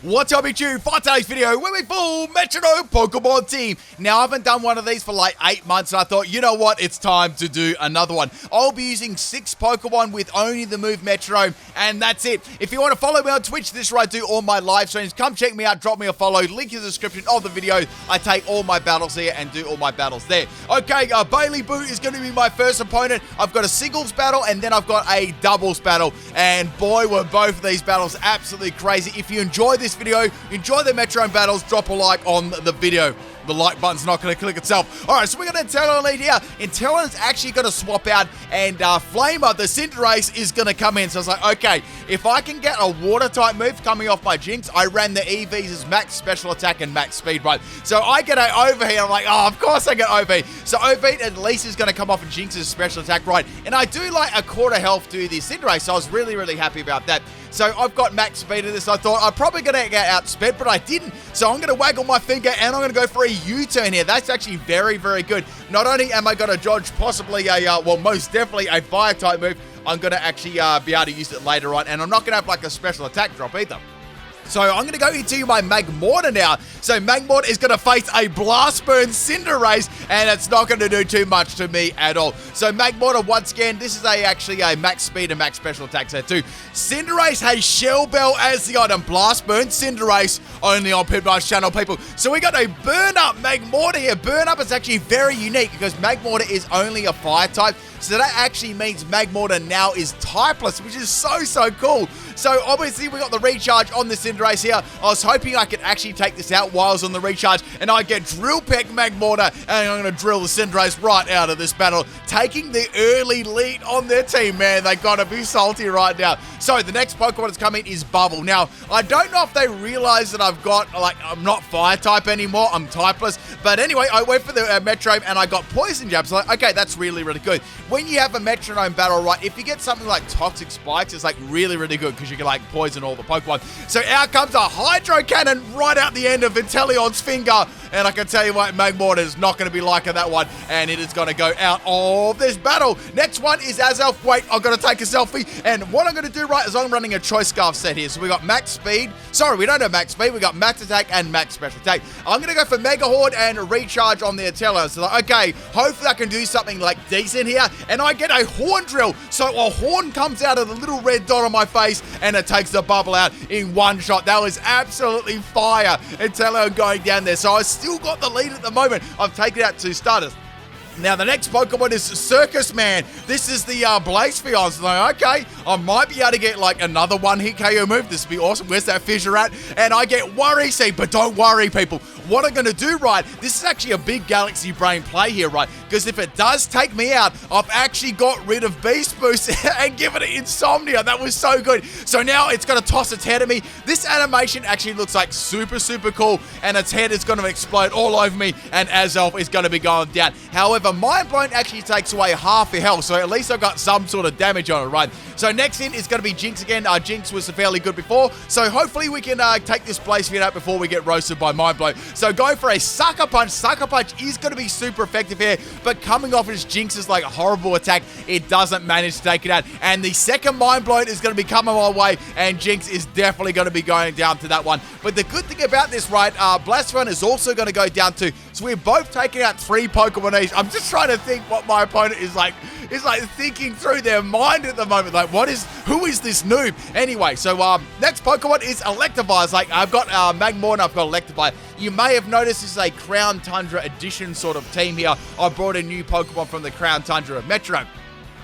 What's up, Mewtwo? For today's video, we're with full Metronome Pokemon team. Now, I haven't done one of these for like 8 months, and I thought, you know what? It's time to do another one. I'll be using 6 Pokemon with only the move Metronome, and that's it. If you want to follow me on Twitch, this is where I do all my live streams. Come check me out, drop me a follow. Link in the description of the video. I take all my battles here and do all my battles there. Okay, Bailey Boo is going to be my first opponent. I've got a singles battle, and then I've got a doubles battle. And boy, were both of these battles absolutely crazy. If you enjoy this video, enjoy the Metronome battles, drop a like on the video. The like button's not going to click itself. All right, so we got Inteleon lead here. Inteleon's actually going to swap out, and Flamer, the Cinderace, is going to come in. So I was like, okay, if I can get a water-type move coming off my Jinx, I ran the EVs as max special attack and max speed, right? So I get an overheat. I'm like, oh, of course I get overheat. So overheat at least is going to come off of Jinx's special attack, right? And I do like a quarter health to the Cinderace, so I was really, really happy about that. So I've got max speed in this. I thought I'm probably going to get outsped, but I didn't. So I'm going to waggle my finger, and I'm going to go for a U-turn here. That's actually very, very good. Not only am I going to dodge possibly a, well, most definitely a fire-type move, I'm going to actually be able to use it later on, and I'm not going to have like a special attack drop either. So I'm going to go into my Magmortar now. So Magmortar is going to face a Blast Burn Cinderace, and it's not going to do too much to me at all. So Magmortar, once again, this is actually a max speed and max special attack set too. Cinderace has Shell Bell as the item. Blast Burn Cinderace only on PIMPNITE's channel, people. So we got a Burn Up Magmortar here. Burn Up is actually very unique because Magmortar is only a fire type. So that actually means Magmortar now is typeless, which is so cool. So obviously we got the recharge on the Cinderace here. I was hoping I could actually take this out while I was on the recharge, and I get Drill Peck Magmortar, and I'm going to drill the Cinderace right out of this battle, taking the early lead on their team. Man, they got to be salty right now. So the next Pokemon that's coming is Bubble. Now, I don't know if they realize that I've got, like, I'm not fire type anymore. I'm typeless. But anyway, I went for the Metronome, and I got Poison Jab. So, like, okay, that's really, really good. When you have a Metronome battle, right, if you get something like Toxic Spikes, it's like really, really good because you can like poison all the Pokemon. So out comes a Hydro Cannon right out the end of Inteleon's finger, and I can tell you what, Magmortar is not going to be liking that one, and it is going to go out of this battle. Next one is Azelf. Wait, I've got to take a selfie, and what I'm going to do, right, is I'm running a Choice Scarf set here. So we got max speed. Sorry, we don't have max speed. We got max attack and max special attack. I'm going to go for Mega Horde and recharge on the Inteleon. So like, okay, hopefully I can do something like decent here, and I get a Horn Drill. So a horn comes out of the little red dot on my face, and it takes the bubble out in one shot. That was absolutely fire. Inteleon going down there. So I still got the lead at the moment. I've taken out 2 starters. Now, the next Pokemon is Circus Man. This is the Blazion. So, okay, I might be able to get, like, another one-hit KO move. This would be awesome. Where's that Fissure at? And I get Worry Seed, but don't worry, people. What I'm going to do, right, this is actually a big Galaxy Brain play here, right? Because if it does take me out, I've actually got rid of Beast Boost and given it Insomnia. That was so good. So now it's going to toss its head at me. This animation actually looks like super cool, and its head is going to explode all over me, and Azelf is going to be going down. However, Mind Blown actually takes away half your health, so at least I've got some sort of damage on it, right? So next in is going to be Jinx again. Jinx was fairly good before, so hopefully we can take this Blazion out before we get roasted by Mind Blow. So going for a Sucker Punch. Sucker Punch is going to be super effective here, but coming off as Jinx's like a horrible attack, it doesn't manage to take it out. And the second Mind Blow is going to be coming my way, and Jinx is definitely going to be going down to that one. But the good thing about this, right, Blazion is also going to go down too. So we're both taking out 3 Pokemon each. I'm just trying to think what my opponent is like thinking through their mind at the moment. Like, who is this noob? Anyway, so next Pokemon is Electivire. It's like, I've got Magmortar, I've got Electivire. You may have noticed this is a Crown Tundra edition sort of team here. I brought a new Pokemon from the Crown Tundra of Metronome.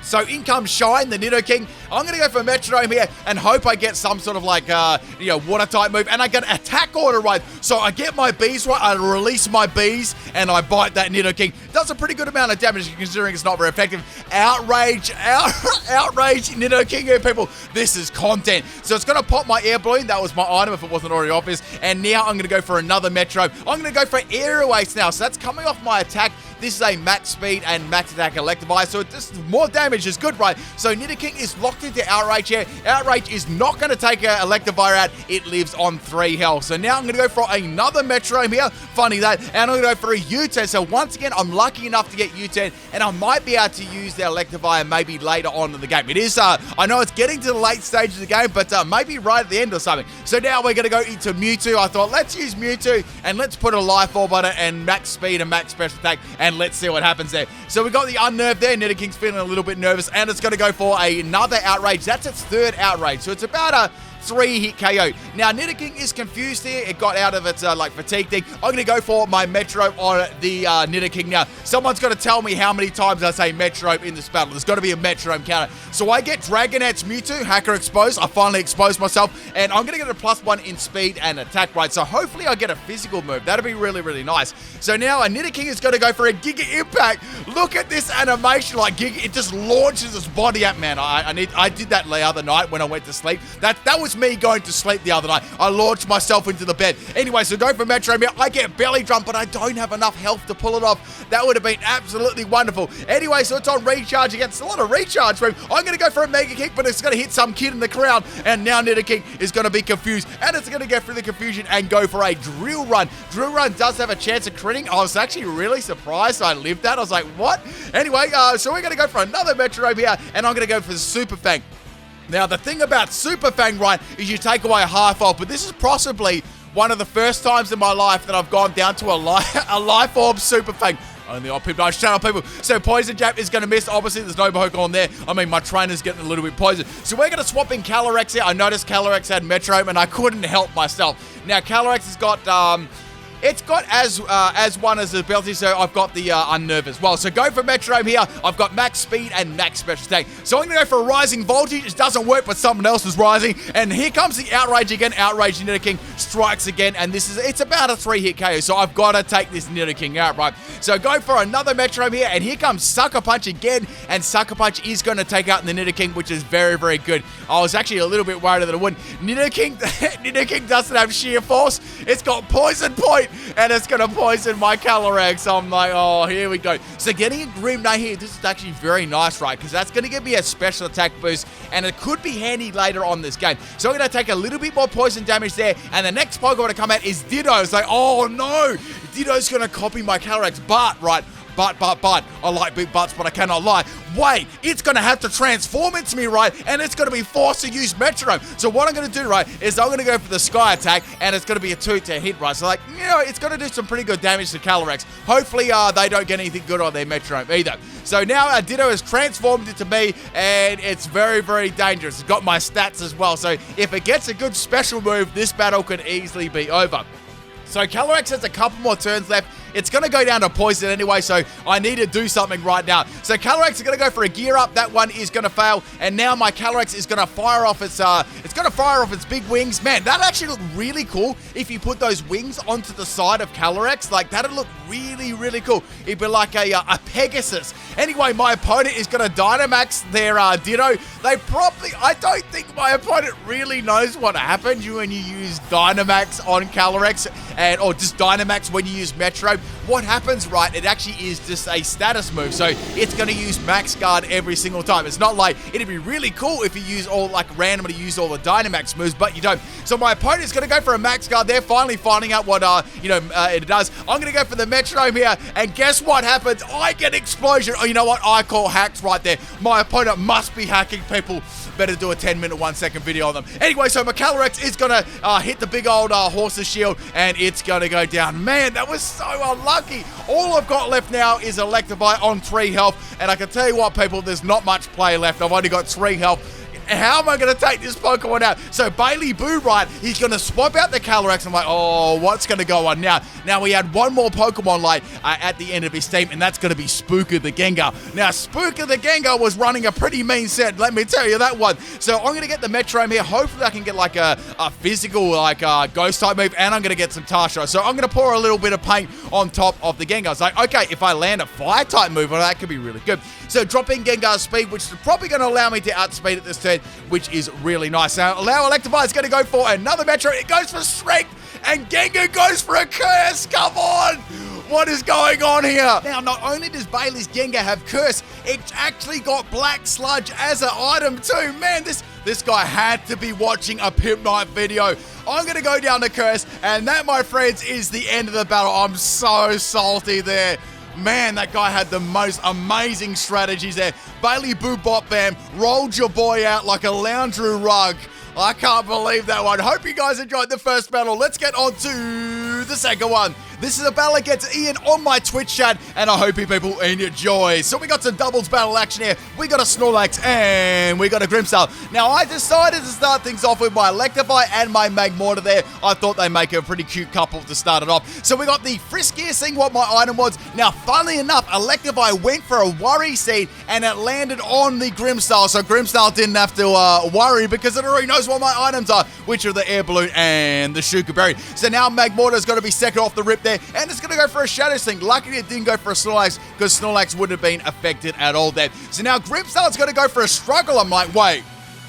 So in comes Shine, the Nidoking. I'm going to go for Metronome here and hope I get some sort of like, water type move. And I get attack order right. So I get my bees right, I release my bees, and I bite that Nidoking. Does a pretty good amount of damage considering it's not very effective. Outrage Nidoking here, people. This is content. So it's going to pop my Air Balloon. That was my item if it wasn't already obvious. And now I'm going to go for another Metronome. I'm going to go for Aerial Ace now. So that's coming off my attack. This is a max speed and max attack Electivire, so just more damage is good, right? So Nidoking is locked into Outrage here. Outrage is not going to take a Electivire out. It lives on 3 health. So now I'm going to go for another Metronome here. Funny that. And I'm going to go for a U-turn. So once again, I'm lucky enough to get U-turn, and I might be able to use the Electivire maybe later on in the game. It is, I know it's getting to the late stage of the game, but maybe right at the end or something. So now we're going to go into Mewtwo. I thought, let's use Mewtwo, and let's put a Life Orb on it, and max speed and max special attack, and let's see what happens there. So we got the Unnerved there. Nidoking's feeling a little bit nervous, and it's going to go for another Outrage. That's its 3rd Outrage, so it's about a 3-hit KO. Now, Nidoking is confused here. It got out of its, fatigue thing. I'm going to go for my Metronome on the Nidoking now. Someone's got to tell me how many times I say Metronome in this battle. There's got to be a Metronome counter. So I get Dragonette's Mewtwo, Hacker Exposed. I finally exposed myself, and I'm going to get a +1 in speed and attack, right? So hopefully I get a physical move. That'll be really, really nice. So now a Nidoking is going to go for a Giga Impact. Look at this animation, like Giga, it just launches its body at, man. I did that the other night when I went to sleep. That was me going to sleep the other night. I launched myself into the bed. Anyway, so go for Metronome here. I get Belly Drum, but I don't have enough health to pull it off. That would have been absolutely wonderful. Anyway, so it's on recharge against a lot of recharge room. I'm going to go for a Mega Kick, but it's going to hit some kid in the crowd, and now Nidoking is going to be confused, and it's going to go through the confusion and go for a Drill Run. Drill Run does have a chance of critting. I was actually really surprised I lived that. I was like, what? Anyway, so we're going to go for another Metronome here, and I'm going to go for the Super Fang. Now, the thing about Super Fang, right, is you take away a half health, but this is possibly one of the first times in my life that I've gone down to a Life Orb Super Fang. Only on PIMPNITE channel, people. So Poison Jab is going to miss. Obviously, there's no Pokemon there. I mean, my trainer's getting a little bit poisoned. So we're going to swap in Calyrex here. I noticed Calyrex had Metronome, and I couldn't help myself. Now, Calyrex has got, it's got as one as the ability, so I've got the Unnerve as well. So go for Metronome here. I've got max speed and max special attack. So I'm going to go for a Rising Voltage. It doesn't work, but someone else is rising. And here comes the Outrage again. Outrage Nidoking strikes again, and it's about a 3-hit KO. So I've got to take this Nidoking out, right? So go for another Metronome here, and here comes Sucker Punch again, and Sucker Punch is going to take out the Nidoking, which is very, very good. I was actually a little bit worried that it wouldn't. Nidoking doesn't have Sheer Force. It's got Poison Point, and it's going to poison my Calyrex. So I'm like, oh, here we go. So getting a Grim Knight here, this is actually very nice, right? Because that's going to give me a special attack boost, and it could be handy later on this game. So I'm going to take a little bit more poison damage there, and the next Pokemon to come out is Ditto. It's like, oh no, Ditto's going to copy my Calyrex, but, right, but, I like big butts, but I cannot lie. Wait, it's going to have to transform into me, right? And it's going to be forced to use Metronome. So what I'm going to do, right, is I'm going to go for the Sky Attack, and it's going to be a 2-to hit, right? So, like, you know, it's going to do some pretty good damage to Calyrex. Hopefully, they don't get anything good on their Metronome either. So now Ditto has transformed into me, and it's very, very dangerous. It's got my stats as well. So if it gets a good special move, this battle could easily be over. So Calyrex has a couple more turns left. It's going to go down to poison anyway, so I need to do something right now. So Calyrex is going to go for a gear up. That one is going to fail, and now my Calyrex is going to fire off its big wings. Man, that actually look really cool if you put those wings onto the side of Calyrex. Like, that'd look really, really cool. It'd be like a Pegasus. Anyway, my opponent is going to Dynamax their Ditto. I don't think my opponent really knows what happens when you use Dynamax on Calyrex, or just Dynamax when you use Metro. What happens, right, it actually is just a status move, so it's going to use Max Guard every single time. It's not like, it'd be really cool if you use randomly use all the Dynamax moves, but you don't. So my opponent is going to go for a Max Guard. They're finally finding out what, it does. I'm going to go for the Metronome here, and guess what happens? I get Explosion. Oh, you know what? I call hacks right there. My opponent must be hacking, people. Better do a 10-minute, 1-second video on them. Anyway, so my Calyrex is going to hit the big old horse's shield, and it's going to go down. Man, that was so unlucky. All I've got left now is Electivire on 3 health, and I can tell you what, people, there's not much play left. I've only got 3 health. How am I going to take this Pokemon out? So Bailey Boo, right, he's going to swap out the Calyrex. I'm like, oh, what's going to go on now? Now, we had one more Pokemon light at the end of his team, and that's going to be Spooker the Gengar. Now, Spooker the Gengar was running a pretty mean set, let me tell you that one. So I'm going to get the Metronome here. Hopefully, I can get like a physical, ghost type move, and I'm going to get some Tarsha. So I'm going to pour a little bit of paint on top of the Gengar. It's like, okay, if I land a fire type move, well, that could be really good. So dropping Gengar's speed, which is probably going to allow me to outspeed at this turn, which is really nice. Now, Electivire is going to go for another Metro. It goes for Strength, and Gengar goes for a Curse. Come on. What is going on here? Now, not only does Bailey's Gengar have Curse, it's actually got Black Sludge as an item too. Man, this guy had to be watching a PIMPNITE video. I'm going to go down to Curse, and that, my friends, is the end of the battle. I'm so salty there. Man, that guy had the most amazing strategies there. Bailey Boo Bop Bam rolled your boy out like a loungery rug. I can't believe that one. Hope you guys enjoyed the first battle. Let's get on to the second one. This is a battle against Ian on my Twitch chat, and I hope you people enjoy. So we got some doubles battle action here. We got a Snorlax, and we got a Grimmsnarl. Now, I decided to start things off with my Electivire and my Magmortar there. I thought they'd make a pretty cute couple to start it off. So we got the friskiest thing what my item was. Now, funnily enough, Electivire went for a Worry Seed, and it landed on the Grimmsnarl. So Grimmsnarl didn't have to worry because it already knows what my items are, which are the Air Balloon and the Shuka Berry. So now Magmortar's going to be second off the rip there, and it's going to go for a Shadow Sling. Luckily, it didn't go for a Snorlax because Snorlax wouldn't have been affected at all there. So now Grimmsnarl's going to go for a Struggle. I'm like, wait.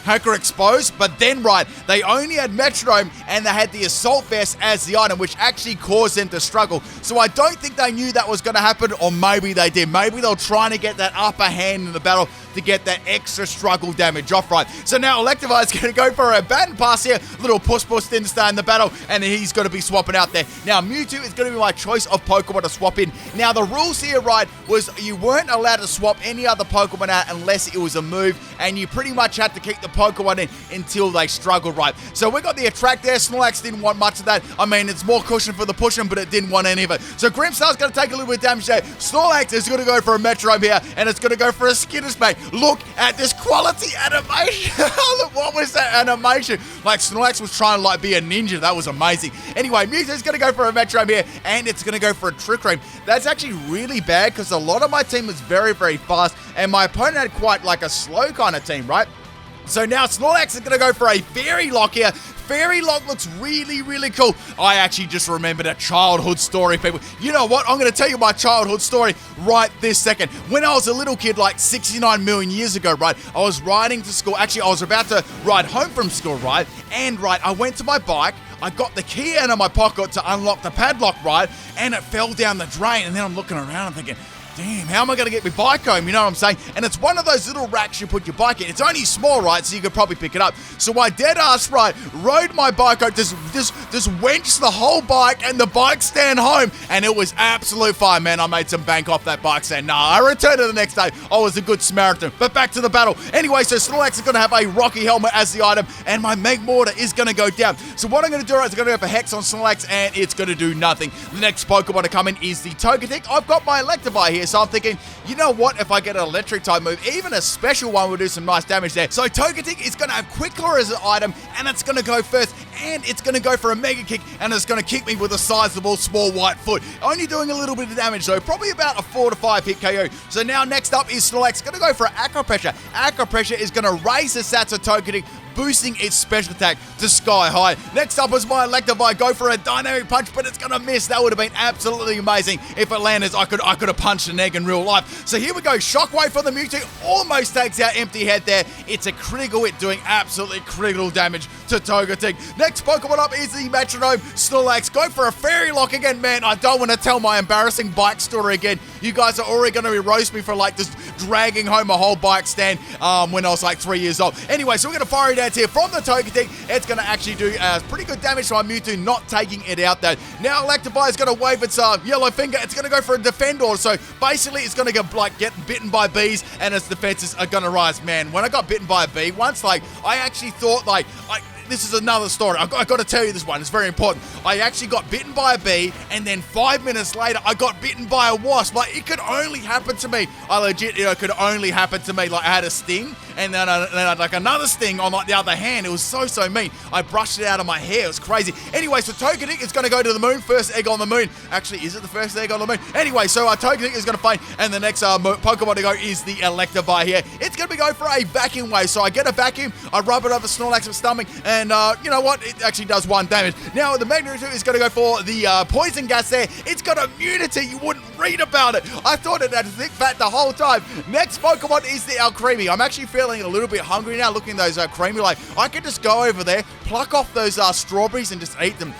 Hacker exposed, but then right, they only had Metronome and they had the Assault Vest as the item, which actually caused them to struggle. So I don't think they knew that was going to happen, or maybe they did. Maybe they were trying to get that upper hand in the battle to get that extra struggle damage off, right? So now Electivire is going to go for a Baton Pass here. Little Puss didn't stay in the battle, and he's going to be swapping out there. Now, Mewtwo is going to be my choice of Pokemon to swap in. Now, the rules here, right, was you weren't allowed to swap any other Pokemon out unless it was a move, and you pretty much had to keep the Pokemon in until they struggled, right? So we got the Attract there. Snorlax didn't want much of that. I mean, it's more cushion for the pushing, but it didn't want any of it. So Grimmsnarl's going to take a little bit of damage there. Snorlax is going to go for a Metronome here, and it's going to go for a Skittish, mate. Look at this quality animation. Look, what was that animation? Like, Snorlax was trying to, like, be a ninja. That was amazing. Anyway, Mewtwo's going to go for a Metronome here, and it's going to go for a Trick Room. That's actually really bad because a lot of my team was very, very fast, and my opponent had quite, like, a slow kind of team, right? So now Snorlax is going to go for a Fairy Lock here. Fairy Lock looks really, really cool. I actually just remembered a childhood story, people. You know what? I'm going to tell you my childhood story right this second. When I was a little kid, like 69 million years ago, right, I was riding to school. Actually, I was about to ride home from school, right? And, right, I went to my bike. I got the key out of my pocket to unlock the padlock, right? And it fell down the drain. And then I'm looking around and thinking, damn, how am I going to get my bike home? You know what I'm saying? And it's one of those little racks you put your bike in. It's only small, right? So you could probably pick it up. So I dead ass, right, rode my bike out, just wenched the whole bike and the bike stand home. And it was absolute fine, man. I made some bank off that bike stand. Nah, I returned it the next day. I was a good Samaritan. But back to the battle. Anyway, so Snorlax is going to have a Rocky Helmet as the item, and my Magmortar is going to go down. So what I'm going to do is I'm going to go for Hex on Snorlax, and it's going to do nothing. The next Pokemon to come in is the Togetic. I've got my Electivire here, so I'm thinking, you know what, if I get an electric type move, even a special one will do some nice damage there. So Togetic is going to have Quick Claw as an item, and it's going to go first, and it's going to go for a Mega Kick, and it's going to keep me with a sizable small white foot. Only doing a little bit of damage though, probably about a 4 to 5 hit KO. So now next up is Snorlax, going to go for Aqua Pressure. Aqua Pressure is going to raise the stats of Togetic, boosting its special attack to sky high. Next up is my Electivire, go for a Dynamic Punch, but it's going to miss. That would have been absolutely amazing. If it landed, I could have punched an egg in real life. So here we go, Shockwave for the Mewtwo, almost takes out Empty Head there. It's a critical hit, doing absolutely critical damage to Togetic. Next Pokemon up is the Metronome. Snorlax, go for a Fairy Lock again. Man, I don't want to tell my embarrassing bike story again. You guys are already going to roast me for like just dragging home a whole bike stand when I was like 3 years old. Anyway, so we're going to Fiery Dance here from the Togetic. It's going to actually do pretty good damage to my Mewtwo, not taking it out though. Now Electivire is going to wave its yellow finger. It's going to go for a Defendor. So basically it's going to get bitten by bees, and its defenses are going to rise. Man, when I got bitten by a bee once, like, I actually thought, like, this is another story. I've got to tell you this one. It's very important. I actually got bitten by a bee, and then 5 minutes later, I got bitten by a wasp. Like, it could only happen to me. I legit, it could only happen to me. Like, I had a sting, and then I had like another sting on like the other hand. It was so mean. I brushed it out of my hair. It was crazy. Anyway, so Togetic is going to go to the moon. First egg on the moon. Actually, is it the first egg on the moon? Anyway, so Togetic is going to faint, and the next Pokemon to go is the Electivire here. It's going to be going for a Vacuum Wave. So I get a vacuum, I rub it over Snorlax's stomach, and you know what? It actually does 1 damage. Now the Mewtwo is going to go for the Poison Gas there. It's got immunity. You wouldn't read about it. I thought it had thick fat the whole time. Next Pokemon is the Alcremie. I'm actually feeling a little bit hungry now, looking at those Creamy. Like, I could just go over there, pluck off those strawberries and just eat them.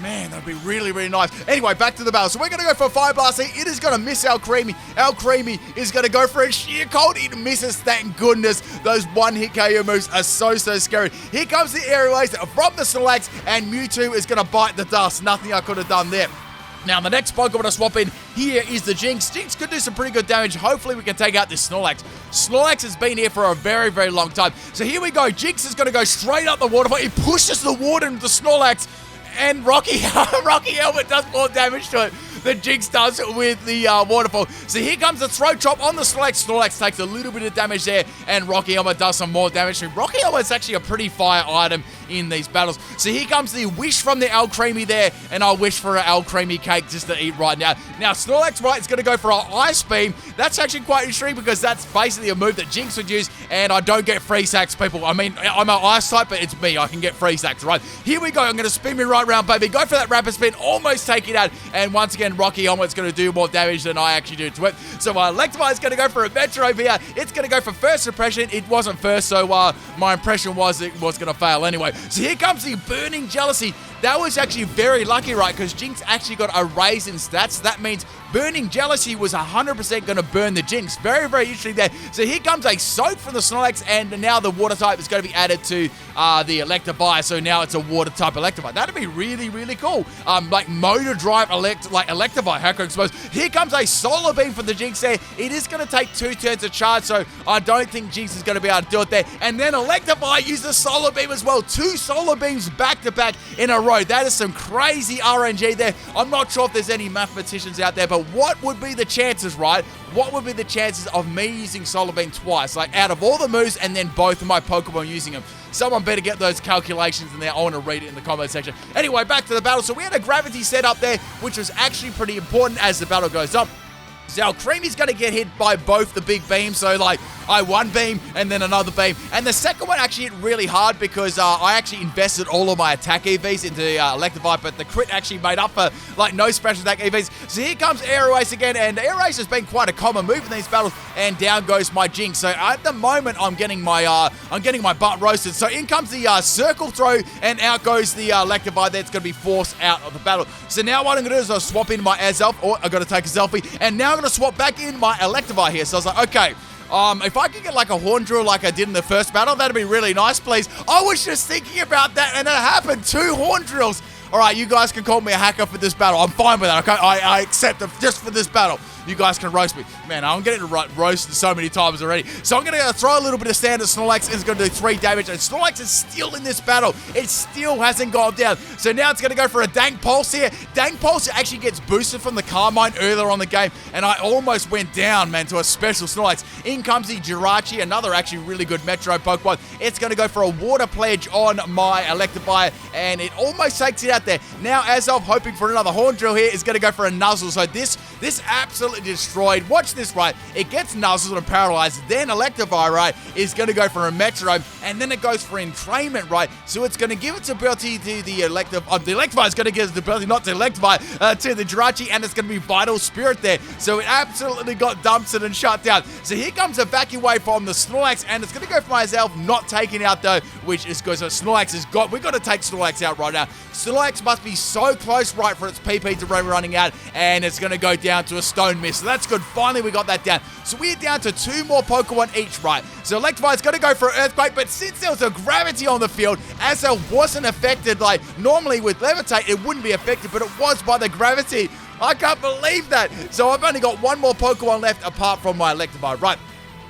Man, that'd be really, really nice. Anyway, back to the battle. So we're going to go for a Fire Blast here. It is going to miss our Creamy. Our Creamy is going to go for a Sheer Cold. It misses, thank goodness. Those one-hit KO moves are so, so scary. Here comes the Aerial Ace from the Snorlax, and Mewtwo is going to bite the dust. Nothing I could have done there. Now, the next Pokemon to swap in here is the Jinx. Jinx could do some pretty good damage. Hopefully, we can take out this Snorlax. Snorlax has been here for a very, very long time. So here we go. Jinx is going to go straight up the waterfall. It pushes the water into the Snorlax, and Rocky Helmet does more damage to it than Jinx does with the waterfall. So here comes the Throat Chop on the Snorlax. Snorlax takes a little bit of damage there, and Rocky Helmet does some more damage. Rocky Helmet's actually a pretty fire item in these battles. So here comes the Wish from the Alcremie there, and I'll wish for an Alcremie cake just to eat right now. Now, Snorlax, right, is going to go for an Ice Beam. That's actually quite interesting because that's basically a move that Jinx would use, and I don't get free sacks, people. I mean, I'm an Ice type, but it's me. I can get free sacks, right? Here we go. I'm going to spin me right round, baby. Go for that Rapid Spin. Almost take it out, and once again, Rocky Helmet's going to do more damage than I actually do to it. So Electivire is going to go for a Metronome here. It's going to go for First Impression. It wasn't first, so my impression was it was going to fail anyway. So here comes the Burning Jealousy. That was actually very lucky, right? Because Jinx actually got a raise in stats. That means Burning Jealousy was 100% going to burn the Jinx. Very, very interesting there. So here comes a Soak from the Snorlax, and now the Water type is going to be added to the Electivire. So now it's a Water type Electivire. That'd be really, really cool. Like Motor Drive Electivire. How can I suppose? Here comes a Solar Beam from the Jinx there. It is going to take 2 turns to charge, so I don't think Jinx is going to be able to do it there. And then Electivire uses Solar Beam as well. 2 Solar Beams back to back in a row. That is some crazy RNG there. I'm not sure if there's any mathematicians out there, but what would be the chances, right? What would be the chances of me using Solar Beam twice? Like, out of all the moves and then both of my Pokemon using them. Someone better get those calculations in there. I want to read it in the comment section. Anyway, back to the battle. So we had a Gravity set up there, which was actually pretty important as the battle goes on. So Alcremie's going to get hit by both the big beams. So, like, I one beam and then another beam. And the second one actually hit really hard because I actually invested all of my attack EVs into Electivire, but the crit actually made up for, like, no special attack EVs. So here comes Aerial Ace again, and Aerial Ace has been quite a common move in these battles, and down goes my Jinx. So at the moment, I'm getting my butt roasted. So in comes the Circle Throw, and out goes the Electivire that's going to be forced out of the battle. So now what I'm going to do is I'll swap in my Azelf, or I've got to take a selfie, and now I'm going to swap back in my Electivire here. So I was like, okay, if I could get like a Horn Drill like I did in the first battle, that'd be really nice, please. I was just thinking about that, and it happened. 2 Horn Drills. All right, you guys can call me a hacker for this battle. I'm fine with that, okay? I accept it just for this battle. You guys can roast me. Man, I'm getting roasted so many times already. So I'm going to throw a little bit of sand at Snorlax, and it's going to do 3 damage. And Snorlax is still in this battle. It still hasn't gone down. So now it's going to go for a Dank Pulse here. Dank Pulse actually gets boosted from the Carmine earlier on the game, and I almost went down, man, to a special Snorlax. In comes the Jirachi, another actually really good Metro Pokemon. It's going to go for a Water Pledge on my Electivire, and it almost takes it out there. Now, as I'm hoping for another Horn Drill here, is going to go for a Nuzzle. So this absolutely destroyed. Watch this, right? It gets Nuzzled and paralyzed. Then Electivire, right, is going to go for a Metronome, and then it goes for Entrainment, right? So it's going to give its ability to the Electivire. The Electivire is going to give its ability, not to Electivire, to the Jirachi, and it's going to be Vital Spirit there. So it absolutely got dumped and shut down. So here comes Evacuate from the Snorlax, and it's going to go for myself, not taking out though, which is because Snorlax has got. We've got to take Snorlax out right now. Snorlax must be so close, right, for its PP to be running out, and it's going to go down to a Stone Mist. So that's good. Finally, we got that down. So we're down to 2 more Pokemon each, right? So Electivire's going to go for Earthquake, but since there was a Gravity on the field, as it wasn't affected, like normally with Levitate, it wouldn't be affected, but it was by the Gravity. I can't believe that. So I've only got 1 more Pokemon left apart from my Electivire, right?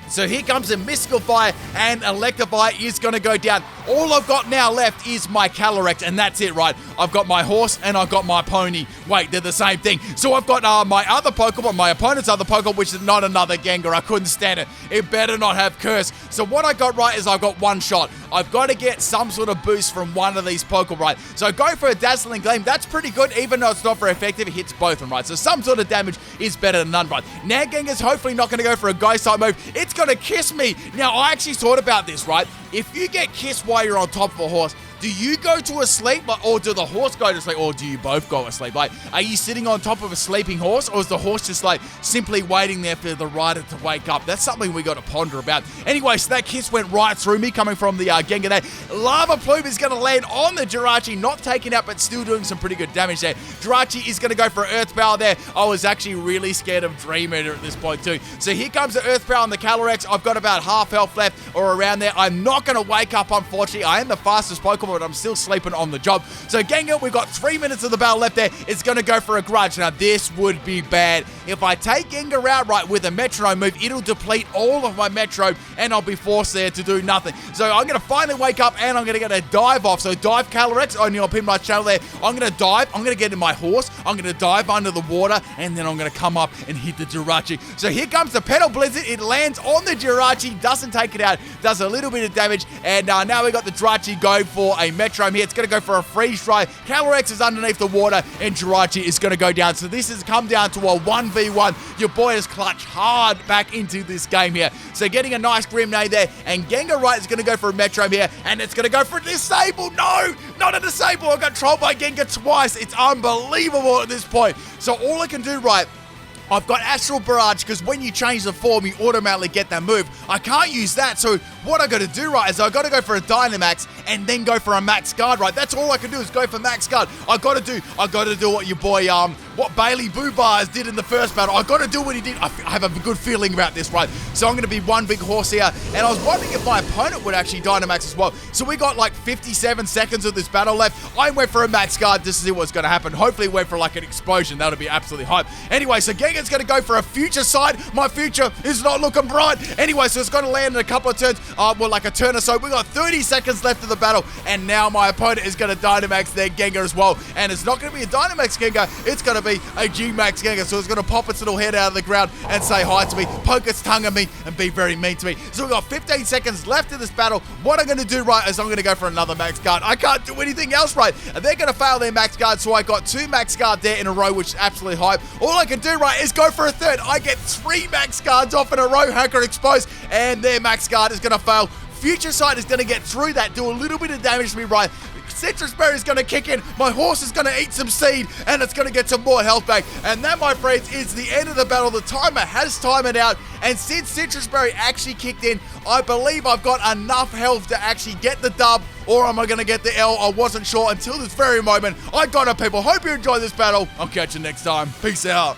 So here comes a Mystical Fire, and Electivire is going to go down. All I've got now left is my Calyrex, and that's it, right? I've got my horse, and I've got my pony. Wait, they're the same thing. So I've got my other Pokemon, my opponent's other Pokemon, which is not another Gengar. I couldn't stand it. It better not have Curse. So what I got right is I've got 1 shot. I've got to get some sort of boost from one of these Pokemon, right? So go for a Dazzling Gleam. That's pretty good, even though it's not very effective. It hits both of them, right? So some sort of damage is better than none, right? Now Gengar's hopefully not going to go for a Ghost-type move. It's going to Kiss me. Now, I actually thought about this, right? If you get kissed while you're on top of a horse, Do you go to a sleep, or do the horse go to sleep, or do you both go to sleep? Like, are you sitting on top of a sleeping horse, or is the horse just like simply waiting there for the rider to wake up? That's something we got to ponder about. Anyway, so that kiss went right through me, coming from the Gengar there. Lava Plume is going to land on the Jirachi, not taking out, but still doing some pretty good damage there. Jirachi is going to go for Earth Power there. I was actually really scared of Dream Eater at this point too. So here comes the Earth Power on the Calyrex. I've got about half health left or around there. I'm not going to wake up, unfortunately. I am the fastest Pokemon, but I'm still sleeping on the job. So Gengar, we've got 3 minutes of the battle left there. It's going to go for a Grudge. Now this would be bad. If I take Gengar outright with a Metronome move, it'll deplete all of my Metro, and I'll be forced there to do nothing. So I'm going to finally wake up, and I'm going to get a dive off. So dive Calyrex on your PIMPNITE channel there. I'm going to dive. I'm going to get in my horse. I'm going to dive under the water, and then I'm going to come up and hit the Jirachi. So here comes the Petal Blizzard. It lands on the Jirachi, doesn't take it out, does a little bit of damage, and now we got the Jirachi going for a Metronome here. It's going to go for a freeze dry. Calyrex is underneath the water, and Jirachi is going to go down. So this has come down to a 1v1. Your boy has clutched hard back into this game here. So getting a nice Grenade there, and Gengar right is going to go for a Metronome here, and it's going to go for a Disable. No, not a Disable. I got trolled by Gengar twice. It's unbelievable at this point. So all I can do right, I've got Astral Barrage, because when you change the form, you automatically get that move. I can't use that, so what I got to do, right, is I got to go for a Dynamax and then go for a Max Guard, right? That's all I can do is go for Max Guard. I got to do what your boy, what Bailey Boobars did in the first battle. I got to do what he did. I have a good feeling about this, right? So I'm going to be one big horse here, and I was wondering if my opponent would actually Dynamax as well. So we got like 57 seconds of this battle left. I went for a Max Guard just to see what's going to happen. Hopefully it went for like an explosion. That'll be absolutely hype. Anyway, so Gengar's going to go for a future side. My future is not looking bright. Anyway, so it's going to land in a couple of turns. Well, like a turn or so. We got 30 seconds left of the battle, and now my opponent is going to Dynamax their Gengar as well. And it's not going to be a Dynamax Gengar. It's going to be a G-Max Gengar. So it's going to pop its little head out of the ground and say hi to me, poke its tongue at me, and be very mean to me. So we've got 15 seconds left in this battle. What I'm going to do right is I'm going to go for another Max Guard. I can't do anything else right. And they're going to fail their Max Guard, so I got 2 Max Guard there in a row, which is absolutely hype. All I can do right is go for a third. I get 3 Max Guards off in a row. Hacker Expose, and their Max Guard is going to fail. Future Sight is going to get through that, do a little bit of damage to me, right? Citrus Berry is going to kick in. My horse is going to eat some seed, and it's going to get some more health back. And that, my friends, is the end of the battle. The timer has timed out, and since Citrus Berry actually kicked in, I believe I've got enough health to actually get the dub, or am I going to get the L? I wasn't sure until this very moment. I got it, people. Hope you enjoyed this battle. I'll catch you next time. Peace out.